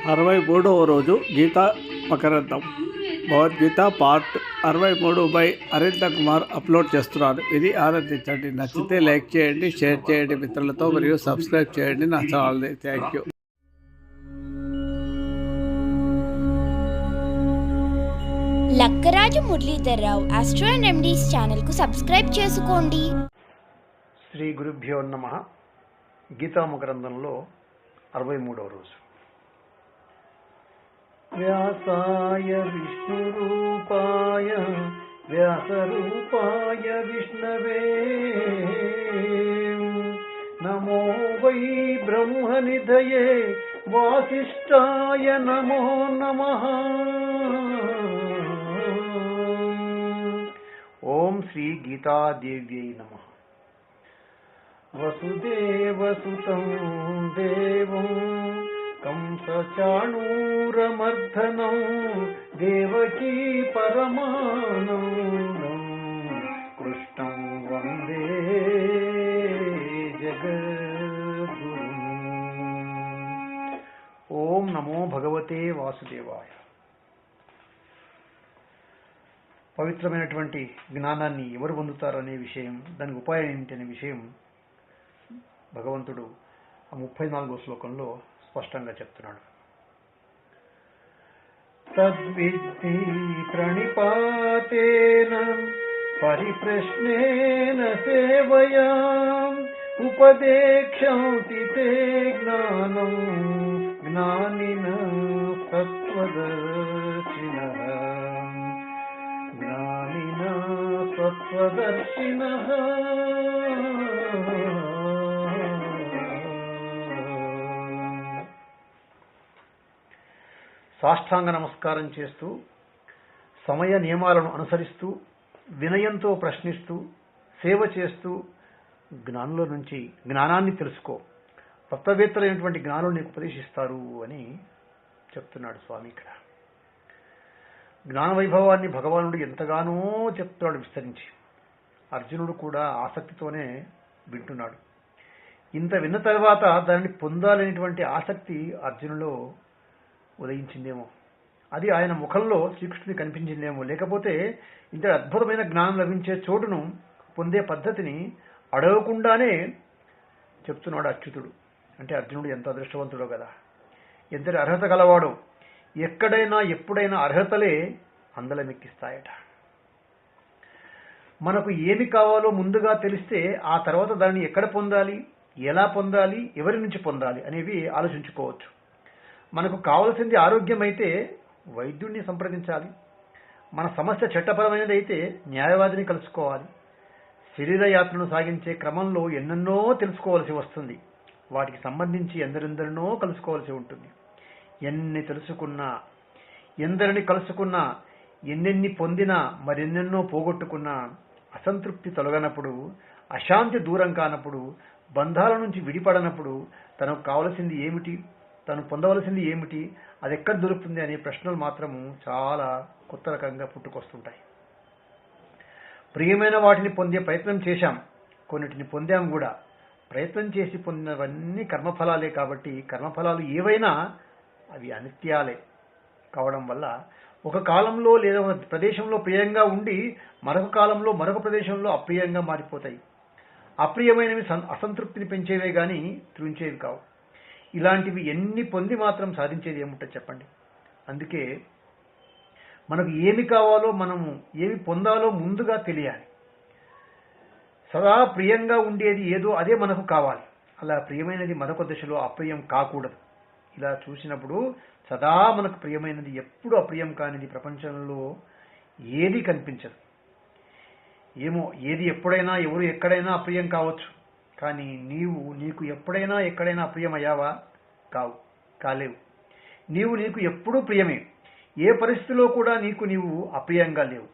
63వ రోజు Gita Makarandam Bhagavad Gita part 63 by Arinda Kumar upload చేస్తున్నాను. ఇది ఆనందించండి. నచ్చితే లైక్ చేయండి, షేర్ చేయండి మిత్రులతో, మరియు సబ్స్క్రైబ్ చేయండి నా ఛానల్ని. Thank you. Lakkaraju Muralidhar Rao astro and remedies ఛానల్కు సబ్స్క్రైబ్ చేసుకోండి. శ్రీ గురుభ్యో నమః. గీతామ గ్రంథంలో 63వ రోజు. వ్యాసాయ విష్ణురూపాయ వ్యాసరూపాయ విష్ణవే నమో వై బ్రహ్మనిధయే వాసిష్ఠాయ నమో నమః. ఓం శ్రీ గీతాదేవ్యై నమః. వసుదేవసుతం దేవం కంసచాణూరమర్దనం దేవకీ పరమానందం కృష్ణం వందే జగద్గురుం. ఓం నమో భగవతే వాసుదేవాయ. పవిత్రమైనటువంటి జ్ఞానాన్ని ఎవరు పొందుతారు అనే విషయం, దానికి ఉపాయం ఏమిటి అనే విషయం భగవంతుడు 34వ శ్లోకంలో స్పష్టంగా చెప్తున్నాడు. తద్విద్ధి ప్రణిపాతేన పరిప్రశ్నేన సేవయా ఉపదేక్షంతి తే జ్ఞానం జ్ఞానినః సత్వదర్శినః సత్వదర్శినః. సాష్టాంగ నమస్కారం చేస్తూ, సమయ నియమాలను అనుసరిస్తూ, వినయంతో ప్రశ్నిస్తూ, సేవ చేస్తూ జ్ఞానుల నుంచి జ్ఞానాన్ని తెలుసుకో, తత్వవేత్తలైనటువంటి జ్ఞానులు నీకు ఉపదేశిస్తారు అని చెప్తున్నాడు స్వామి. ఇక్కడ జ్ఞాన వైభవాన్ని భగవానుడు ఎంతగానో చెప్తున్నాడు విస్తరించి. అర్జునుడు కూడా ఆసక్తితోనే వింటున్నాడు. ఇంత విన్న తర్వాత దానిని పొందాలనేటువంటి ఆసక్తి అర్జునులో ఉదయించిందేమో, అది ఆయన ముఖంలో శ్రీకృష్ణుని కనిపించిందేమో. లేకపోతే ఇంత అద్భుతమైన జ్ఞానం లభించే చోటును పొందే పద్ధతిని అడగకుండానే చెప్తున్నాడు అచ్యుతుడు. అంటే అర్జునుడు ఎంత అదృష్టవంతుడో కదా, ఎంతటి అర్హత గలవాడో. ఎక్కడైనా ఎప్పుడైనా అర్హతలే అందలమెక్కిస్తాయట. మనకు ఏమి కావాలో ముందుగా తెలిస్తే ఆ తర్వాత దాన్ని ఎక్కడ పొందాలి, ఎలా పొందాలి, ఎవరి నుంచి పొందాలి అనేవి ఆలోచించుకోవచ్చు. మనకు కావలసింది ఆరోగ్యం అయితే వైద్యుడిని సంప్రదించాలి. మన సమస్య చట్టపరమైనది అయితే న్యాయవాదిని కలుసుకోవాలి. శరీర యాత్రను సాగించే క్రమంలో ఎన్నెన్నో తెలుసుకోవాల్సి వస్తుంది. వాటికి సంబంధించి ఎందరెందరినో కలుసుకోవాల్సి ఉంటుంది. ఎన్ని తెలుసుకున్నా, ఎందరిని కలుసుకున్నా, ఎన్నెన్ని పొందినా, మరెన్నెన్నో పోగొట్టుకున్నా, అసంతృప్తి తొలగనప్పుడు, అశాంతి దూరం కానప్పుడు, బంధాల నుంచి విడిపడనప్పుడు తనకు కావలసింది ఏమిటి, తను పొందవలసింది ఏమిటి, అది ఎక్కడ దొరుకుతుంది అనే ప్రశ్నలు మాత్రము చాలా కొత్త రకంగా పుట్టుకొస్తుంటాయి. ప్రియమైన వాటిని పొందే ప్రయత్నం చేశాం, కొన్నిటిని పొందాం కూడా. ప్రయత్నం చేసి పొందినవన్నీ కర్మఫలాలే కాబట్టి కర్మఫలాలు ఏవైనా అవి అనిత్యాలే కావడం వల్ల ఒక కాలంలో లేదా ఒక ప్రదేశంలో ప్రియంగా ఉండి మరొక కాలంలో మరొక ప్రదేశంలో అప్రియంగా మారిపోతాయి. అప్రియమైనవి అసంతృప్తిని పెంచేవే గాని త్రుంచేవి కావు. ఇలాంటివి ఎన్ని పొంది మాత్రం సాధించేది ఏముంటుంది చెప్పండి. అందుకే మనకు ఏమి కావాలో, మనము ఏమి పొందాలో ముందుగా తెలియాలి. సదా ప్రియంగా ఉండేది ఏదో అదే మనకు కావాలి. అలా ప్రియమైనది మరొక దశలో అప్రియం కాకూడదు. ఇలా చూసినప్పుడు సదా మనకు ప్రియమైనది ఎప్పుడు అప్రియం కానిది ప్రపంచంలో ఏది కనిపించదు. ఏమో, ఏది ఎప్పుడైనా ఎవరు ఎక్కడైనా అప్రియం కావచ్చు, కానీ నీకు ఎప్పుడైనా ఎక్కడైనా అప్రియమయ్యావా? కాలేవు. నీకు ఎప్పుడూ ప్రియమే. ఏ పరిస్థితిలో కూడా నీవు అప్రియంగా లేవు.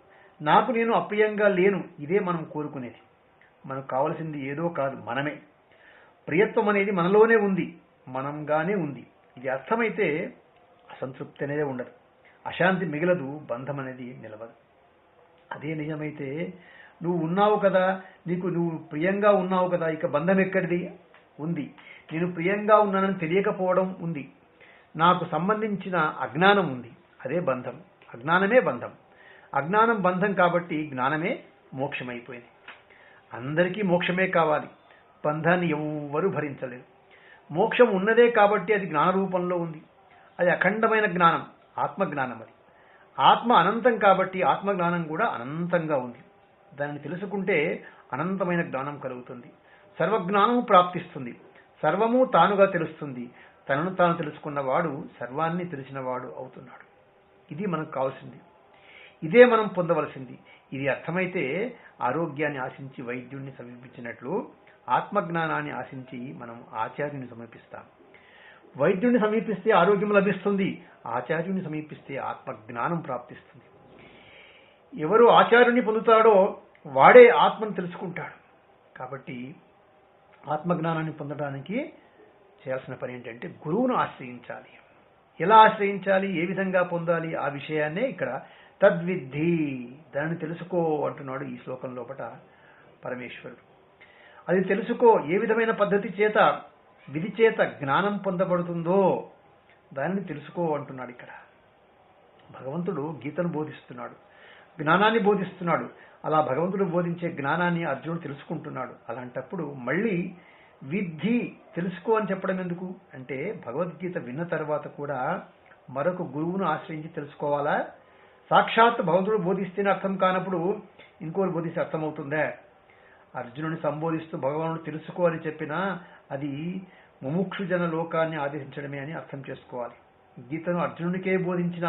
నేను అప్రియంగా లేను. ఇదే మనం కోరుకునేది. మనకు కావలసింది ఏదో కాదు, మనమే. ప్రియత్వం అనేది మనలోనే ఉంది, మనంగానే ఉంది. ఇది అర్థమైతే అసంతృప్తి అనేది ఉండదు, అశాంతి మిగలదు, బంధం అనేది నిలవదు. అదే నిజమైతే నువ్వు ఉన్నావు కదా, నువ్వు ప్రియంగా ఉన్నావు కదా, ఇక బంధం ఎక్కడిది? ఉంది. నేను ప్రియంగా ఉన్నానని తెలియకపోవడం ఉంది. నాకు సంబంధించిన అజ్ఞానం ఉంది, అదే బంధం. అజ్ఞానమే బంధం. అజ్ఞానం బంధం కాబట్టి జ్ఞానమే మోక్షమైపోయింది. అందరికీ మోక్షమే కావాలి, బంధాన్ని ఎవ్వరూ భరించలేరు. మోక్షం ఉన్నదే కాబట్టి అది జ్ఞాన రూపంలో ఉంది. అది అఖండమైన జ్ఞానం, ఆత్మజ్ఞానం. అది ఆత్మ అనంతం కాబట్టి ఆత్మజ్ఞానం కూడా అనంతంగా ఉంది. దానిని తెలుసుకుంటే అనంతమైన జ్ఞానం కలుగుతుంది, సర్వజ్ఞానము ప్రాప్తిస్తుంది, సర్వము తానుగా తెలుస్తుంది. తనను తాను తెలుసుకున్నవాడు సర్వాన్ని తెలిసినవాడు అవుతున్నాడు. ఇది మనకు కావాల్సింది, ఇదే మనం పొందవలసింది. ఇది అర్థమైతే ఆరోగ్యాన్ని ఆశించి వైద్యుడిని సమీపించినట్లు ఆత్మజ్ఞానాన్ని ఆశించి మనం ఆచార్యుని సమీపిస్తాం. వైద్యుడిని సమీపిస్తే ఆరోగ్యం లభిస్తుంది, ఆచార్యుని సమీపిస్తే ఆత్మజ్ఞానం ప్రాప్తిస్తుంది. ఎవరు ఆచార్యుని పొందుతాడో వాడే ఆత్మను తెలుసుకుంటాడు. కాబట్టి ఆత్మజ్ఞానాన్ని పొందడానికి చేయాల్సిన పని ఏంటంటే గురువును ఆశ్రయించాలి. ఎలా ఆశ్రయించాలి, ఏ విధంగా పొందాలి, ఆ విషయాన్నే ఇక్కడ తద్విద్ధి, దాన్ని తెలుసుకో అంటున్నాడు ఈ శ్లోకం లోపట పరమేశ్వరుడు. అది తెలుసుకో, ఏ విధమైన పద్ధతి చేత, విధి చేత జ్ఞానం పొందబడుతుందో దానిని తెలుసుకో అంటున్నాడు. ఇక్కడ భగవంతుడు గీతను బోధిస్తున్నాడు, జ్ఞానాన్ని బోధిస్తున్నాడు. అలా భగవంతుడు బోధించే జ్ఞానాన్ని అర్జునుడు తెలుసుకుంటున్నాడు. అలాంటప్పుడు మళ్ళీ విద్ధి, తెలుసుకో అని చెప్పడం ఎందుకు అంటే, భగవద్గీత విన్న తర్వాత కూడా మరొక గురువును ఆశ్రయించి తెలుసుకోవాలా? సాక్షాత్ భగవంతుడు బోధిస్తేనే అర్థం కానప్పుడు ఇంకోరు బోధిస్తే అర్థమవుతుందే? అర్జునుని సంబోధిస్తూ భగవానుడు తెలుసుకో అని చెప్పినా అది ముముక్షు జన లోకాన్ని ఆదేశించడమే అని అర్థం చేసుకోవాలి. గీతను అర్జునుడికే బోధించిన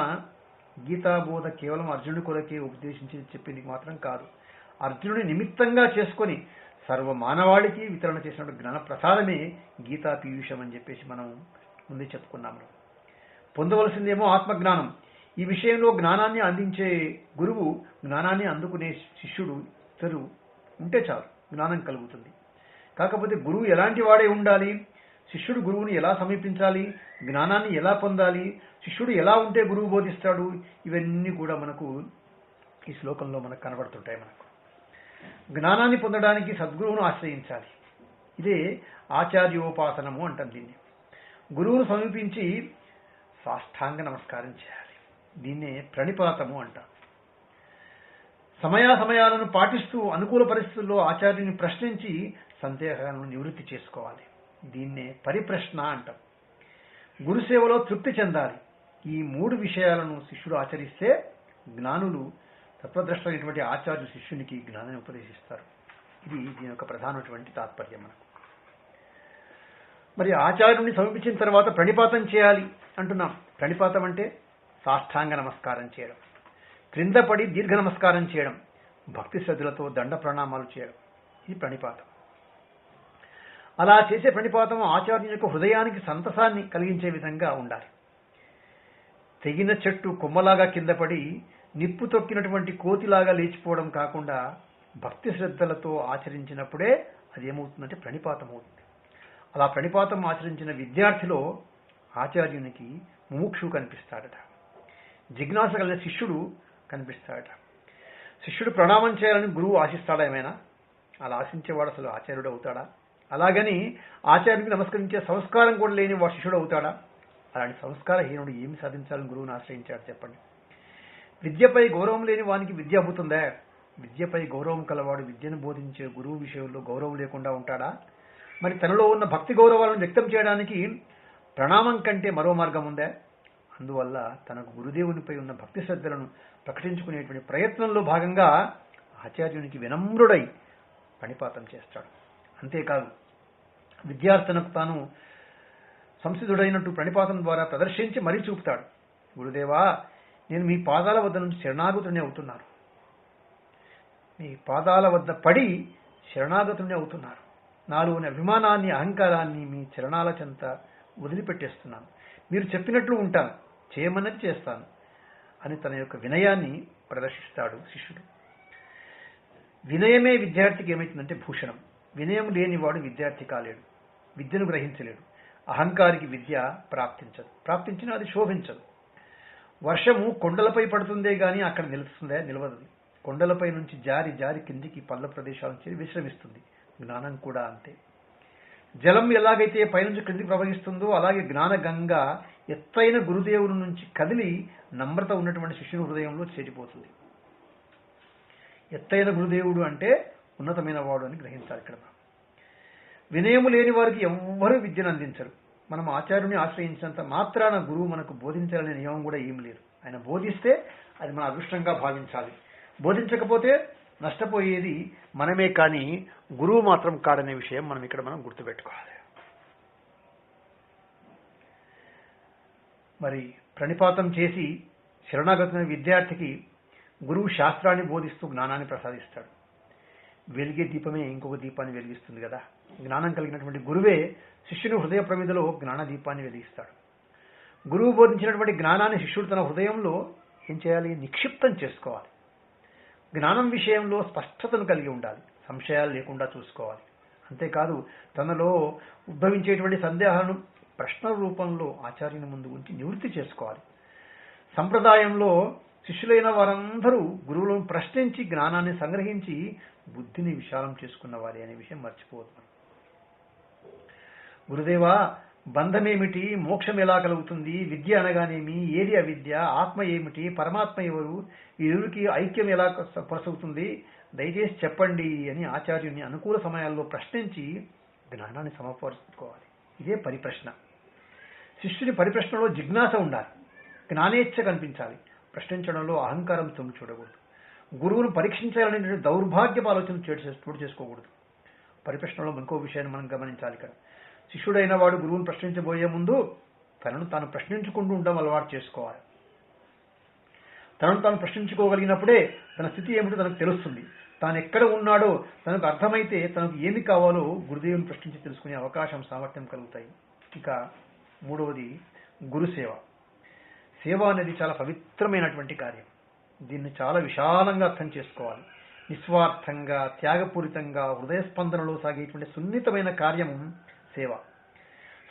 గీతా బోధ కేవలం అర్జునుడి కొరకే ఉపదేశించి చెప్పింది మాత్రం కాదు. అర్జునుడి నిమిత్తంగా చేసుకొని సర్వ మానవాళికి వితరణ చేసినటువంటి జ్ఞాన ప్రసాదమే గీతా పీయూషం అని చెప్పేసి మనం ముందే చెప్పుకున్నాము. పొందవలసిందేమో ఆత్మజ్ఞానం. ఈ విషయంలో జ్ఞానాన్ని అందించే గురువు, జ్ఞానాన్ని అందుకునే శిష్యుడు ఇద్దరు ఉంటే చాలు, జ్ఞానం కలుగుతుంది. కాకపోతే గురువు ఎలాంటి వాడే ఉండాలి, శిష్యుడు గురువుని ఎలా సమీపించాలి, జ్ఞానాన్ని ఎలా పొందాలి, శిష్యుడు ఎలా ఉంటే గురువు బోధిస్తాడు, ఇవన్నీ కూడా మనకు ఈ శ్లోకంలో మనకు కనబడుతుంటాయి. మనకు జ్ఞానాన్ని పొందడానికి సద్గురువును ఆశ్రయించాలి. ఇదే ఆచార్యోపాసనము అంటాం దీన్ని. గురువును సమీపించి సాష్టాంగ నమస్కారం చేయాలి. దీన్నే ప్రణిపాతము అంటాం. సమయాలను పాటిస్తూ అనుకూల పరిస్థితుల్లో ఆచార్యుని ప్రశ్నించి సందేహాలను నివృత్తి చేసుకోవాలి. దీన్నే పరిప్రశ్న అంటాం. గురుసేవలో తృప్తి చెందాలి. ఈ మూడు విషయాలను శిష్యుడు ఆచరిస్తే జ్ఞానులు తత్వద్రష్టమైనటువంటి ఆచార్యులు శిష్యునికి జ్ఞానాన్ని ఉపదేశిస్తారు. ఇది దీని యొక్క ప్రధానమైనటువంటి తాత్పర్యం. మనకు మరి ఆచార్యుని సమీపించిన తర్వాత ప్రణిపాతం చేయాలి అంటున్నాం. ప్రణిపాతం అంటే సాష్టాంగ నమస్కారం చేయడం, క్రింద పడి దీర్ఘ నమస్కారం చేయడం, భక్తి శ్రద్ధలతో దండ ప్రణామాలు చేయడం, ఇది ప్రణిపాతం. అలా చేసే ప్రణిపాతం ఆచార్యుని యొక్క హృదయానికి సంతసాన్ని కలిగించే విధంగా ఉండాలి. తెగిన చెట్టు కొమ్మలాగా కింద పడి నిప్పు తొక్కినటువంటి కోతిలాగా లేచిపోవడం కాకుండా భక్తి శ్రద్ధలతో ఆచరించినప్పుడే అది ఏమవుతుందంటే ప్రణిపాతం అవుతుంది. అలా ప్రణిపాతం ఆచరించిన విద్యార్థిలో ఆచార్యునికి ముముక్షు కనిపిస్తాడట, జిజ్ఞాస కలిగిన శిష్యుడు కనిపిస్తాడట. శిష్యుడు ప్రణామం చేయాలని గురువు ఆశిస్తాడా? ఏమైనా అలా ఆశించేవాడు అసలు ఆచార్యుడు అవుతాడా? అలాగని ఆచార్యుడికి నమస్కరించే సంస్కారం కూడా లేని వాడు శిష్యుడు అవుతాడా? అలాంటి సంస్కారహీనుడు ఏమి సాధించాలని గురువుని ఆశ్రయించాడు చెప్పండి. విద్యపై గౌరవం లేని వానికి విద్య అవుతుందా? విద్యపై గౌరవం కలవాడు విద్యను బోధించే గురువు విషయంలో గౌరవం లేకుండా ఉంటాడా? మరి తనలో ఉన్న భక్తి గౌరవాలను వ్యక్తం చేయడానికి ప్రణామం కంటే మరో మార్గం ఉందా? అందువల్ల తనకు గురుదేవునిపై ఉన్న భక్తి శ్రద్ధలను ప్రకటించుకునేటువంటి ప్రయత్నంలో భాగంగా ఆచార్యునికి వినమ్రుడై ప్రణిపాతం చేస్తాడు. అంతేకాదు విద్యార్థులకు తాను సంసిద్ధుడైనట్టు ప్రణిపాతం ద్వారా ప్రదర్శించి మరీ చూపుతాడు. గురుదేవా, నేను మీ పాదాల వద్ద నుంచి శరణాగతుని అవుతున్నాను, మీ పాదాల వద్ద పడి శరణాగతుని అవుతున్నాను, నాలోని అభిమానాన్ని అహంకారాన్ని మీ చరణాల చెంత వదిలిపెట్టేస్తున్నాను, మీరు చెప్పినట్లు ఉంటాను, చేయమన్నది చేస్తాను అని తన యొక్క వినయాన్ని ప్రదర్శిస్తాడు శిష్యుడు. వినయమే విద్యార్థికి ఏమైతుందంటే భూషణం. వినయం లేనివాడు విద్యార్థి కాలేడు, విద్యను గ్రహించలేడు. అహంకారికి విద్య ప్రాప్తించదు, ప్రాప్తించినా అది శోభించదు. వర్షము కొండలపై పడుతుందే గాని అక్కడ నిలుస్తుందే? నిలవదు. కొండలపై నుంచి జారి జారి కిందికి పల్ల ప్రదేశాల నుంచి విశ్రమిస్తుంది. జ్ఞానం కూడా అంతే. జలం ఎలాగైతే పైనుంచి క్రిందికి ప్రవహిస్తుందో అలాగే జ్ఞాన గంగ ఎత్తైన గురుదేవుని నుంచి కదిలి నమ్రత ఉన్నటువంటి శిష్యుని హృదయంలో చేరిపోతుంది. ఎత్తైన గురుదేవుడు అంటే ఉన్నతమైన వాడు అని గ్రహించాలి. ఇక్కడ వినయము లేని వారికి ఎవ్వరూ విద్యను అందించరు. మనం ఆచార్యుని ఆశ్రయించినంత మాత్రాన గురువు మనకు బోధించాలనే నియమం కూడా ఏం లేదు. ఆయన బోధిస్తే అది మన అదృష్టంగా భావించాలి. బోధించకపోతే నష్టపోయేది మనమే కానీ గురువు మాత్రం కాడనే విషయం మనం గుర్తుపెట్టుకోవాలి. మరి ప్రణిపాతం చేసి శరణాగతున్న విద్యార్థికి గురువు శాస్త్రాన్ని బోధిస్తూ జ్ఞానాన్ని ప్రసాదిస్తాడు. వెలిగే దీపమే ఇంకొక దీపాన్ని వెలిగిస్తుంది కదా. జ్ఞానం కలిగినటువంటి గురువే శిష్యుని హృదయ ప్రమిదలో జ్ఞాన దీపాన్ని వెలిగిస్తాడు. గురువు బోధించినటువంటి జ్ఞానాన్ని శిష్యుడు తన హృదయంలో ఏం చేయాలి? నిక్షిప్తం చేసుకోవాలి. జ్ఞానం విషయంలో స్పష్టతను కలిగి ఉండాలి. సంశయాలు లేకుండా చూసుకోవాలి. అంతేకాదు తనలో ఉద్భవించేటువంటి సందేహాలను ప్రశ్న రూపంలో ఆచార్యుని ముందు ఉంచి నివృత్తి చేసుకోవాలి. సంప్రదాయంలో శిష్యులైన వారందరూ గురువులను ప్రశ్నించి జ్ఞానాన్ని సంగ్రహించి బుద్ధిని విశాలం చేసుకున్న వారి అనే విషయం మర్చిపోవద్దు. గురుదేవా, బంధమేమిటి? మోక్షం ఎలా కలుగుతుంది? విద్య అనగానేమి? ఏది అవిద్య? ఆత్మ ఏమిటి? పరమాత్మ ఎవరు? ఈ ఇరువురికి ఐక్యం ఎలా కొనసాగుతుంది? దయచేసి చెప్పండి అని ఆచార్యుని అనుకూల సమయాల్లో ప్రశ్నించి జ్ఞానాన్ని సమర్పించుకోవాలి. ఇదే పరిప్రశ్న. శిష్యుని పరిప్రశ్నలో జిజ్ఞాస ఉండాలి. జ్ఞానేచ్ఛ కనిపించాలి. ప్రశ్నించడంలో అహంకారం తొమ్మి చూడకూడదు. గురువును పరీక్షించాలనే దౌర్భాగ్యపు ఆలోచన చోటు చేసుకోకూడదు. పరిప్రశ్నలో ఇంకో విషయాన్ని మనం గమనించాలి. ఇక్కడ శిష్యుడైన వాడు గురువును ప్రశ్నించబోయే ముందు తనను తాను ప్రశ్నించుకుంటూ ఉండడం అలవాటు చేసుకోవాలి. తనను తాను ప్రశ్నించుకోగలిగినప్పుడే తన స్థితి ఏమిటో తనకు తెలుస్తుంది. తాను ఎక్కడ ఉన్నాడో తనకు అర్థమైతే తనకు ఏమి కావాలో గురుదేవుని ప్రశ్నించి తెలుసుకునే అవకాశం, సామర్థ్యం కలుగుతాయి. ఇక మూడవది గురుసేవ. సేవ అనేది చాలా పవిత్రమైనటువంటి కార్యం. దీన్ని చాలా విశాలంగా అర్థం చేసుకోవాలి. నిస్వార్థంగా, త్యాగపూరితంగా, హృదయ స్పందనలో సాగేటువంటి సున్నితమైన కార్యము సేవ.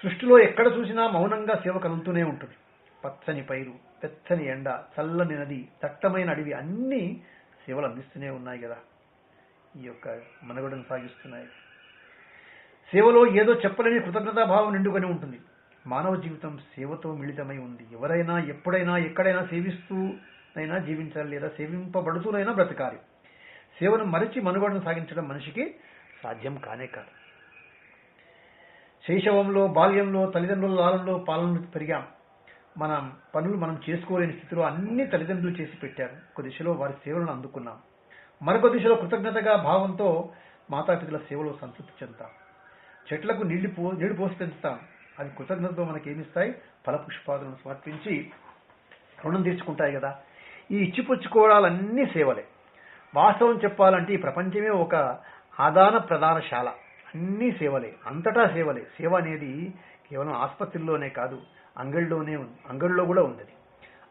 సృష్టిలో ఎక్కడ చూసినా మౌనంగా సేవ కలుగుతూనే ఉంటుంది. పచ్చని పైరు, పెచ్చని ఎండ, చల్లని నది, దట్టమైన అడవి అన్నీ సేవలు అందిస్తూనే ఉన్నాయి కదా. ఈ యొక్క మనుగడను సాగిస్తున్నాయి. సేవలో ఏదో చెప్పలేని కృతజ్ఞతాభావం నిండుకొని ఉంటుంది. మానవ జీవితం సేవతో మిళితమై ఉంది. ఎవరైనా ఎప్పుడైనా ఎక్కడైనా సేవిస్తూనైనా జీవించాలి, లేదా సేవింపబడుతూనైనా బ్రతకాలి. సేవను మరిచి మనుగడను సాగించడం మనిషికి సాధ్యం కానే కాదు. శైశవంలో, బాల్యంలో తల్లిదండ్రుల లాలంలో పాలన పెరిగాం. మన పనులు మనం చేసుకోలేని స్థితిలో అన్ని తల్లిదండ్రులు చేసి పెట్టారు. ఒక దిశలో వారి సేవలను అందుకున్నాం. మరొక దిశలో కృతజ్ఞతగా భావంతో మాతాపితల సేవలో సంతృప్తి చెందుతాం. చెట్లకు నీళ్లు పోసి పెంచుతాం. అవి కృతజ్ఞతతో మనకేమిస్తాయి? ఫలపుష్పాదులను సమర్పించి రుణం తీర్చుకుంటాయి కదా. ఈ ఇచ్చిపుచ్చుకోవడాలన్నీ సేవలే. వాస్తవం చెప్పాలంటే ఈ ప్రపంచమే ఒక ఆదాన ప్రదానశాల. అన్నీ సేవలే, అంతటా సేవలే. సేవ అనేది కేవలం ఆసుపత్రిలోనే కాదు, అంగడిలో కూడా ఉంది.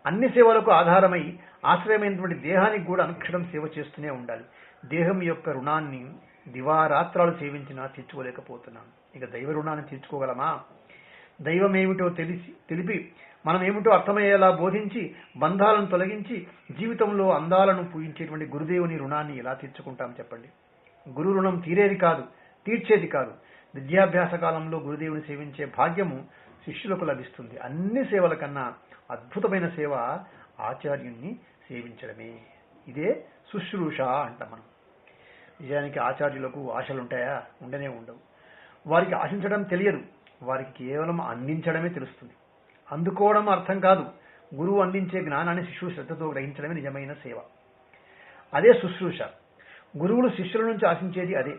అన్ని సేవలకు ఆధారమై ఆశ్రయమైనటువంటి దేహానికి కూడా అనుక్షణం సేవ చేస్తూనే ఉండాలి. దేహం యొక్క రుణాన్ని దివారాత్రాలు సేవించినా తీర్చుకోలేకపోతున్నాం. ఇక దైవ రుణాన్ని తీర్చుకోగలమా? దైవం ఏమిటో తెలిపి మనం ఏమిటో అర్థమయ్యేలా బోధించి బంధాలను తొలగించి జీవితంలో అందాలను పూయించేటువంటి గురుదేవుని రుణాన్ని ఎలా తీర్చుకుంటాం చెప్పండి. గురు రుణం తీరేది కాదు, తీర్చేది కాదు. విద్యాభ్యాస కాలంలో గురుదేవుని సేవించే భాగ్యము శిష్యులకు లభిస్తుంది. అన్ని సేవల కన్నా అద్భుతమైన సేవ ఆచార్యుణ్ణి సేవించడమే. ఇదే శుశ్రూష అంటాం మనం. నిజానికి ఆచార్యులకు ఆశలుంటాయా? ఉండనే ఉండవు. వారికి ఆశించడం తెలియదు. వారికి కేవలం అందించడమే తెలుస్తుంది. అందుకోవడం అర్థం కాదు. గురువు అందించే జ్ఞానాన్ని శిష్యుడు శ్రద్ధతో గ్రహించడమే నిజమైన సేవ. అదే శుశ్రూష. గురువులు శిష్యుల నుంచి ఆశించేది అదే.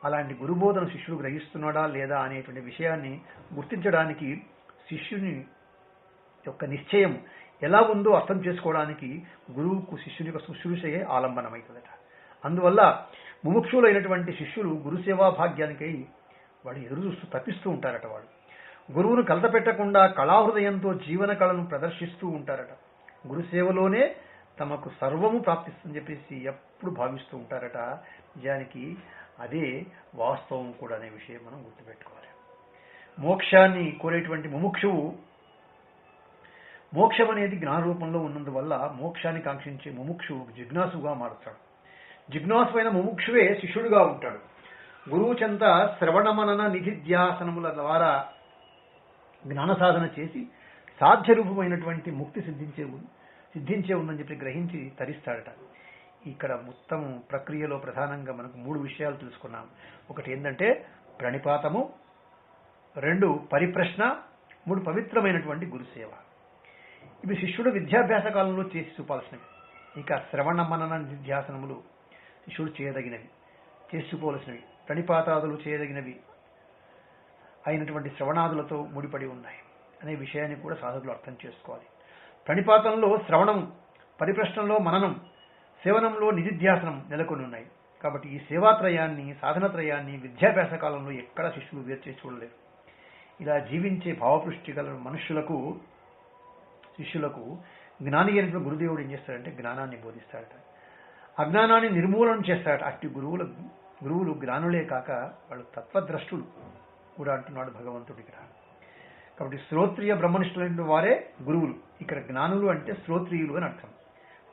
అలాంటి గురుబోధన శిష్యుడు గ్రహిస్తున్నాడా లేదా అనేటువంటి విషయాన్ని గుర్తించడానికి శిష్యుని యొక్క నిశ్చయం ఎలా ఉందో అర్థం చేసుకోవడానికి గురువుకు శిష్యుని యొక్క శుశ్రూషయే ఆలంబనమవుతుందట. అందువల్ల ముముక్షులైనటువంటి శిష్యులు గురుసేవా భాగ్యానికై వాడు ఎదురు చూస్తూ తప్పిస్తూ ఉంటారట. వాడు గురువును కలతపెట్టకుండా కళాహృదయంతో జీవన కళను ప్రదర్శిస్తూ ఉంటారట. గురుసేవలోనే తమకు సర్వము ప్రాప్తిస్తుందని చెప్పేసి ఎప్పుడు భావిస్తూ ఉంటారట. నిజానికి అదే వాస్తవం కూడా అనే విషయం మనం గుర్తుపెట్టుకోవాలి. మోక్షాన్ని కోరేటువంటి ముముక్షువు మోక్షం అనేది జ్ఞాన రూపంలో ఉన్నందువల్ల మోక్షాన్ని కాంక్షించే ముముక్షువు జిజ్ఞాసుగా మారుతాడు. జిజ్ఞాసువైన ముముక్షువే శిష్యుడిగా ఉంటాడు. గురువు చెంత శ్రవణమనన నిధిధ్యాసనముల ద్వారా జ్ఞాన సాధన చేసి సాధ్యరూపమైనటువంటి ముక్తి సిద్ధించే ఉందని చెప్పి గ్రహించి తరిస్తాడట. ఇక్కడ మొత్తం ప్రక్రియలో ప్రధానంగా మనకు 3 విషయాలు తెలుసుకున్నాం. ఒకటి ఏంటంటే ప్రణిపాతము, 2 పరిప్రశ్న, 3 పవిత్రమైనటువంటి గురుసేవ. ఇవి శిష్యుడు విద్యాభ్యాస కాలంలో చేసి చూపాల్సినవి. ఇక శ్రవణ మనన నిధ్యాసనములు శిష్యుడు చేయదగినవి, చేసి చూపవలసినవి. ప్రణిపాతాదులు చేయదగినవి అయినటువంటి శ్రవణాదులతో ముడిపడి ఉన్నాయి అనే విషయాన్ని కూడా సాధకులు అర్థం చేసుకోవాలి. ప్రణిపాతంలో శ్రవణం, పరిప్రశ్నలో మననం, సేవనంలో నిధిధ్యాసనం నెలకొని ఉన్నాయి. కాబట్టి ఈ సేవాత్రయాన్ని, సాధనత్రయాన్ని విద్యాభ్యాస కాలంలో ఎక్కడా శిష్యులు వేరు చేసి చూడలేరు. ఇలా జీవించే భావపృష్టి గల మనుష్యులకు, శిష్యులకు జ్ఞాని అయిన గురుదేవుడు ఏం చేస్తాడంటే జ్ఞానాన్ని బోధిస్తాడట, అజ్ఞానాన్ని నిర్మూలన చేస్తాడట. అట్టి గురువులు జ్ఞానులే కాక వాళ్ళు తత్వద్రష్టులు కూడా అంటున్నాడు భగవంతుడు ఇక్కడ. కాబట్టి శ్రోత్రియ బ్రహ్మనిష్ఠులైన వారే గురువులు. ఇక్కడ జ్ఞానులు అంటే శ్రోత్రియులు అని అర్థం,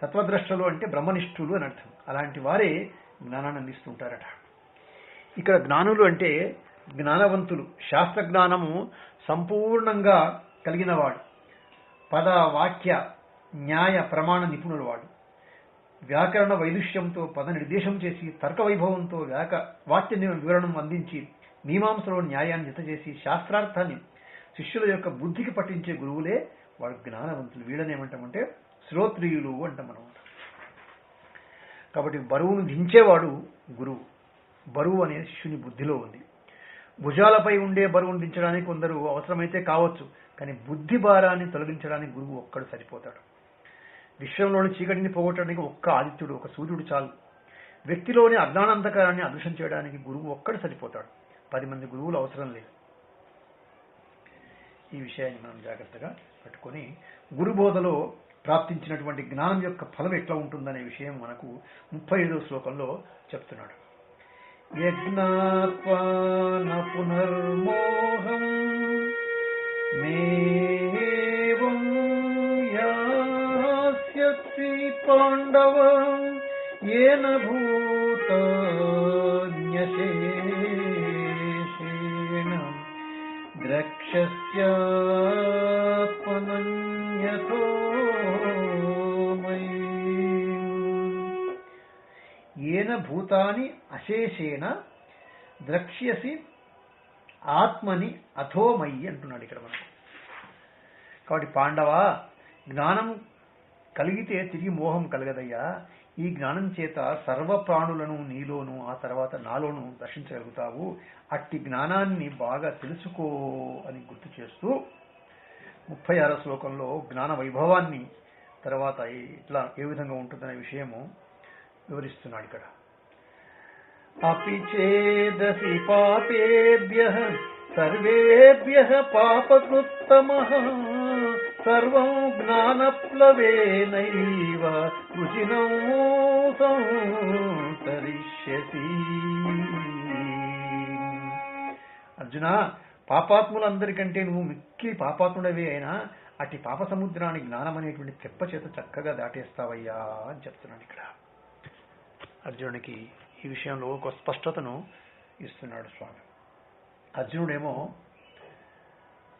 తత్వద్రష్టలు అంటే బ్రహ్మనిష్ఠులు అని అర్థం. అలాంటి వారే జ్ఞానాన్ని అందిస్తుంటారట. ఇక్కడ జ్ఞానులు అంటే జ్ఞానవంతులు, శాస్త్ర జ్ఞానము సంపూర్ణంగా కలిగిన వాడు, పద వాక్య న్యాయ ప్రమాణ నిపుణులు వాడు, వ్యాకరణ వైదుష్యంతో పద నిర్దేశం చేసి తర్క వైభవంతో వాక్య వివరణం అందించి మీమాంసలో న్యాయాన్ని జతచేసి శాస్త్రార్థాన్ని శిష్యుల యొక్క బుద్ధికి పట్టించే గురువులే వాడు జ్ఞానవంతులు. వీళ్ళని ఏమంటామంటే శ్రోత్రియులు అంటాం మనం. కాబట్టి బరువును దించేవాడు గురువు. బరువు అనేది శిష్యుని బుద్ధిలో ఉంది. భుజాలపై ఉండే బరువును దించడానికి కొందరు అవసరమైతే కావచ్చు, కానీ బుద్ధి భారాన్ని తొలగించడానికి గురువు ఒక్కడు సరిపోతాడు. విశ్వంలోని చీకటిని పోగొట్టడానికి ఒక్క ఆదిత్యుడు, ఒక సూర్యుడు చాలు. వ్యక్తిలోని అజ్ఞానాంధకారాన్ని అదృశ్యం చేయడానికి గురువు ఒక్కడు సరిపోతాడు. 10 మంది గురువులు అవసరం లేదు. ఈ విషయాన్ని మనం జాగ్రత్తగా పట్టుకొని గురుబోధలో ప్రాప్తించినటువంటి జ్ఞానం యొక్క ఫలం ఎట్లా ఉంటుందనే విషయం మనకు 35వ శ్లోకంలో చెప్తున్నాడు. యజ్ఞాత్వాన పునర్మోహం మేవం యాస్యసి పాండవ ఏన భూతన్యశేషేణ ద్రక్ష్యస్యాత్మనన్యథో మయి. ఏన భూతాని అశేషేణ ద్రక్ష్యసి ఆత్మని అథోమయి అంటున్నాడు ఇక్కడ మనకు. కాబట్టి పాండవ, జ్ఞానం కలిగితే తిరిగి మోహం కలగదయ్యా. ఈ జ్ఞానం చేత సర్వ ప్రాణులను నీలోను, ఆ తర్వాత నాలోను దర్శించగలుగుతావు. అట్టి జ్ఞానాన్ని బాగా తెలుసుకో అని గుర్తు చేస్తూ 36వ శ్లోకంలో జ్ఞాన వైభవాన్ని తర్వాత ఇట్లా ఏ విధంగా ఉంటుందనే విషయము వివరిస్తున్నాడు ఇక్కడ. అపి చేదసి పాపేభ్యః సర్వేభ్యః పాపకృత్తమః సర్వం జ్ఞానప్లవేనైవ రుచినో సంతరిష్యసి. అర్జున, పాపాత్ములందరికంటే నువ్వు మిక్కిలి పాపాత్ముడవే అయినా అట్టి పాప సముద్రాన్ని జ్ఞానం అనేటువంటి తెప్ప చేత చక్కగా దాటేస్తావయ్యా అని చెప్తున్నాడు ఇక్కడ. అర్జునుడికి ఈ విషయంలో ఒక స్పష్టతను ఇస్తున్నాడు స్వామి. అర్జునుడేమో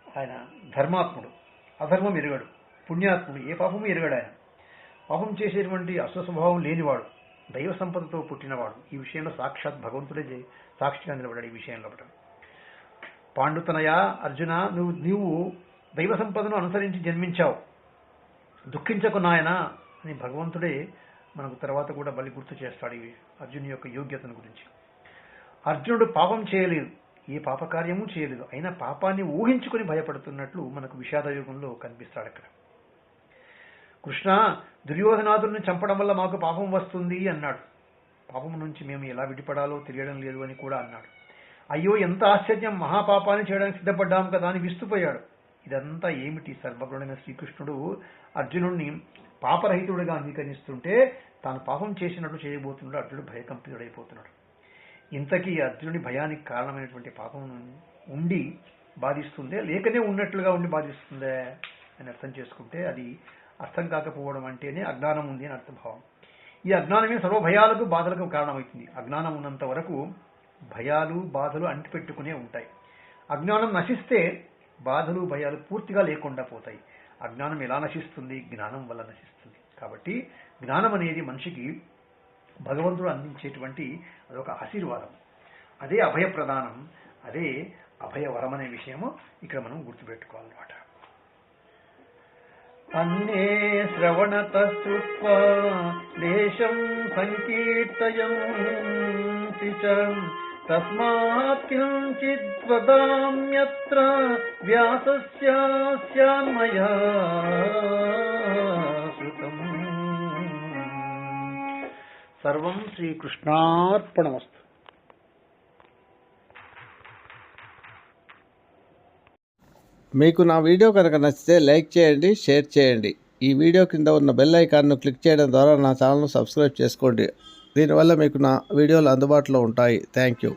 ఆయన ధర్మాత్ముడు, అధర్మం ఎరగడు, పుణ్యాత్ముడు, ఏ పాపము ఎరగడు. ఆయన పాపం చేసేటువంటి అస్వస్వభావం లేనివాడు, దైవ సంపదతో పుట్టినవాడు. ఈ విషయంలో సాక్షాత్ భగవంతుడే సాక్షిగా నిలబడాడు. ఈ విషయంలో పాండుతనయ అర్జున, నీవు దైవ సంపదను అనుసరించి జన్మించావు, దుఃఖించకు నాయనా అని భగవంతుడే మనకు తర్వాత కూడా బలి గుర్తు చేస్తాడు ఈ అర్జుని యొక్క యోగ్యతను గురించి. అర్జునుడు పాపం చేయలేదు, ఏ పాపకార్యము చేయలేదు, అయినా పాపాన్ని ఊహించుకుని భయపడుతున్నట్లు మనకు విషాద యుగంలో కనిపిస్తాడు అక్కడ. కృష్ణ, దుర్యోధనాదుల్ని చంపడం వల్ల మాకు పాపం వస్తుంది అన్నాడు. పాపం నుంచి మేము ఎలా విడిపడాలో తెలియడం లేదు అని కూడా అన్నాడు. అయ్యో ఎంత ఆశ్చర్యం, మహాపాపాన్ని చేయడానికి సిద్ధపడ్డాము కదా అని విస్తుపోయాడు. ఇదంతా ఏమిటి? సర్వగుణైన శ్రీకృష్ణుడు అర్జునుడిని పాపరహితుడిగా అంగీకరిస్తుంటే తాను పాపం చేసినట్టు చేయబోతున్నాడు. అర్జునుడు భయకంపితుడైపోతున్నాడు. ఇంతకీ అర్జునుడి భయానికి కారణమైనటువంటి పాపం ఉండి బాధిస్తుందే, లేకనే ఉన్నట్లుగా ఉండి బాధిస్తుందే అని అర్థం చేసుకుంటే అది అర్థం కాకపోవడం అంటేనే అజ్ఞానం ఉంది అని అర్థభావం. ఈ అజ్ఞానమే సర్వ భయాలకు బాధలకు కారణమవుతుంది. అజ్ఞానం ఉన్నంత వరకు భయాలు బాధలు అంటిపెట్టుకునే ఉంటాయి. అజ్ఞానం నశిస్తే బాధలు భయాలు పూర్తిగా లేకుండా పోతాయి. అజ్ఞానం ఎలా నశిస్తుంది? జ్ఞానం వల్ల నశిస్తుంది. కాబట్టి జ్ఞానం అనేది మనిషికి భగవంతుడు అందించేటువంటి అదొక ఆశీర్వాదం. అదే అభయ ప్రదానం, అదే అభయవరం అనే విషయము ఇక్కడ మనం గుర్తుపెట్టుకోవాలన్నమాట. అన్నే శ్రవణత శ్రుత్వా లేశం సంకీర్తయంతి చ తస్మాత్ కించిత్ వదామ్యత్ర వ్యాసస్యాన్మయా శృతం. సర్వం శ్రీకృష్ణార్పణమస్తు. మీకు నా వీడియో కనుక నచ్చితే లైక్ చేయండి, షేర్ చేయండి. ఈ వీడియో కింద ఉన్న బెల్ ఐకాన్ను క్లిక్ చేయడం ద్వారా నా ఛానల్ను సబ్స్క్రైబ్ చేసుకోండి. దీనివల్ల మీకు నా వీడియోలు అందుబాటులో ఉంటాయి. Thank you.